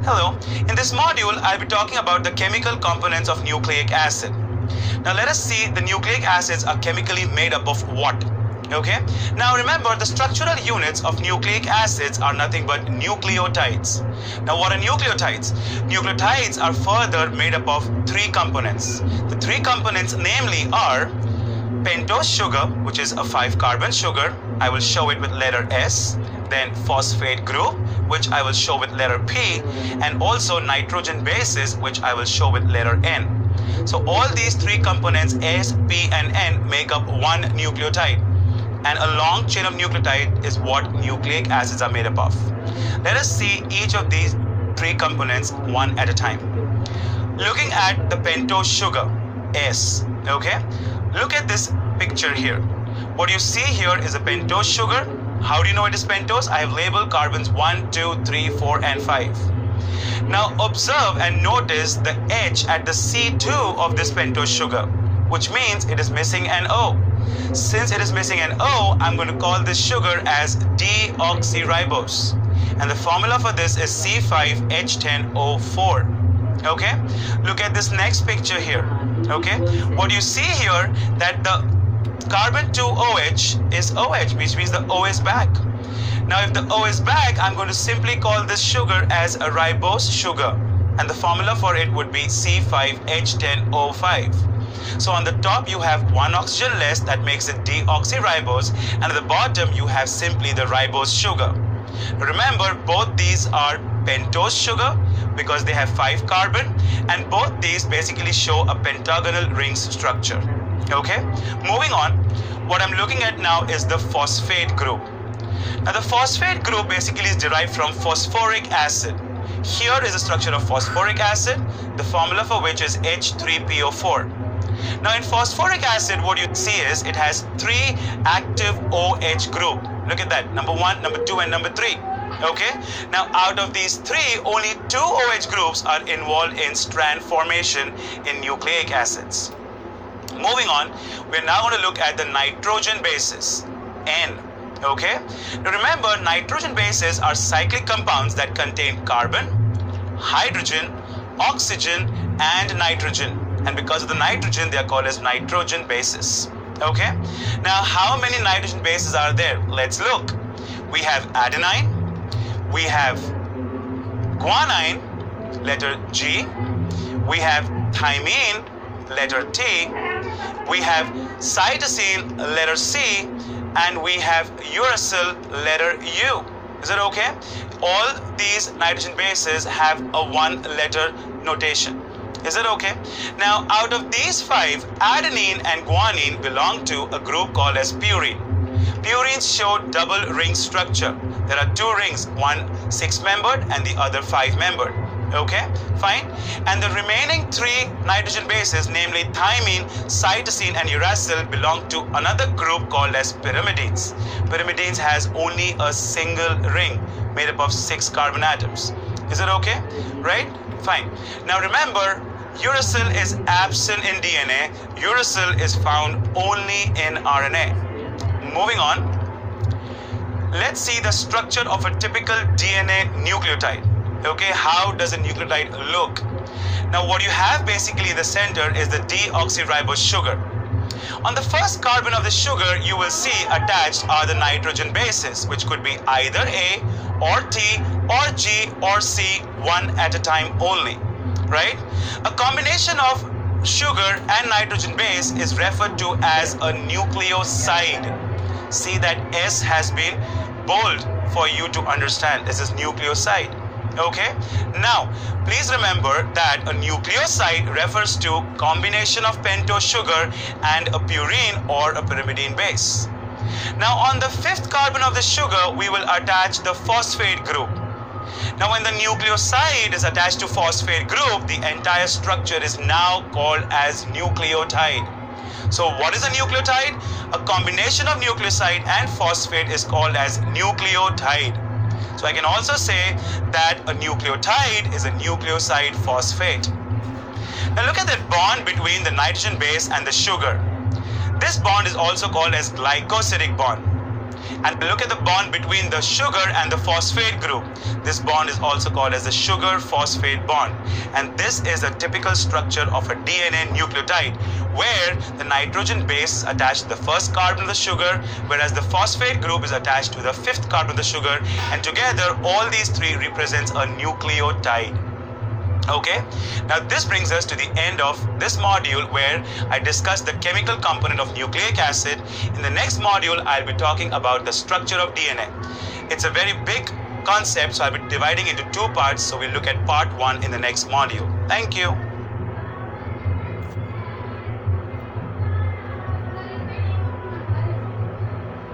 Hello, in this module I'll be talking about the chemical components of nucleic acid. Now let us see the nucleic acids are chemically made up of what? Okay, now remember the structural units of nucleic acids are nothing but nucleotides. Now what are nucleotides? Nucleotides are further made up of three components. The three components namely are pentose sugar, which is a 5-carbon sugar. I will show it with letter S. Then phosphate group, which I will show with letter P, and also nitrogen bases, which I will show with letter N. So all these three components S, P and N make up one nucleotide, and a long chain of nucleotide is what nucleic acids are made up of. Let us see each of these three components one at a time. Looking at the pentose sugar, S, okay? Look at this picture here. What you see here is a pentose sugar. How do you know it is pentose? I have labeled carbons 1, 2, 3, 4 and 5. Now observe and notice the H at the C2 of this pentose sugar, which means it is missing an O. Since it is missing an O, I'm going to call this sugar as deoxyribose. And the formula for this is C5H10O4. Okay? Look at this next picture here. Okay? What you see here that the carbon 2 OH is OH, which means the O is back. Now if the O is back, I'm going to simply call this sugar as a ribose sugar, and the formula for it would be C5H10O5. So on the top you have one oxygen less, that makes it deoxyribose, and at the bottom you have simply the ribose sugar. Remember, both these are pentose sugar because they have 5 carbon, and both these basically show a pentagonal rings structure. Okay, moving on, what I'm looking at now is the phosphate group. Now the phosphate group basically is derived from phosphoric acid. Here is the structure of phosphoric acid, the formula for which is H3PO4. Now in phosphoric acid, what you see is it has 3 active OH group. Look at that, number 1, number 2 and number 3. Okay, now out of these 3, only 2 OH groups are involved in strand formation in nucleic acids. Moving on, we're now going to look at the nitrogen bases, N. Okay, now remember, nitrogen bases are cyclic compounds that contain carbon, hydrogen, oxygen and nitrogen, and because of the nitrogen they are called as nitrogen bases. Okay, now how many nitrogen bases are there? Let's look. We have adenine, we have guanine, letter G, we have thymine, letter T, we have cytosine, letter C, and we have uracil, letter U. Is it okay? All these nitrogen bases have a 1-letter notation. Is it okay? Now out of these 5, adenine and guanine belong to a group called as purine. Purines show double ring structure. There are 2 rings, one 6-membered and the other 5-membered. Okay, fine. And the remaining 3 nitrogen bases, namely thymine, cytosine and uracil, belong to another group called as pyrimidines. Pyrimidines has only a single ring made up of 6 carbon atoms. Is it okay? Right? Fine. Now remember, uracil is absent in DNA. Uracil is found only in RNA. Moving on, let's see the structure of a typical DNA nucleotide. Okay, how does a nucleotide look? Now what you have basically in the center is the deoxyribose sugar. On the first carbon of the sugar, you will see attached are the nitrogen bases, which could be either A or T or G or C, one at a time only, right? A combination of sugar and nitrogen base is referred to as a nucleoside. See that S has been bold for you to understand. This is nucleoside. Okay, now please remember that a nucleoside refers to combination of pentose sugar and a purine or a pyrimidine base. Now on the 5th carbon of the sugar, we will attach the phosphate group. Now when the nucleoside is attached to phosphate group, the entire structure is now called as nucleotide. So what is a nucleotide? A combination of nucleoside and phosphate is called as nucleotide. So I can also say that a nucleotide is a nucleoside phosphate. Now look at that bond between the nitrogen base and the sugar. This bond is also called as glycosidic bond. and look at the bond between the sugar and the phosphate group. This bond is also called as the sugar-phosphate bond, and this is a typical structure of a DNA nucleotide, where the nitrogen base is attached to the first carbon of the sugar, whereas the phosphate group is attached to the fifth carbon of the sugar, and together all these three represents a nucleotide. Okay, now this brings us to the end of this module where I discussed the chemical component of nucleic acid. In the next module, I'll be talking about the structure of DNA. It's a very big concept, so I'll be dividing into two parts, so we'll look at part 1 in the next module. Thank you.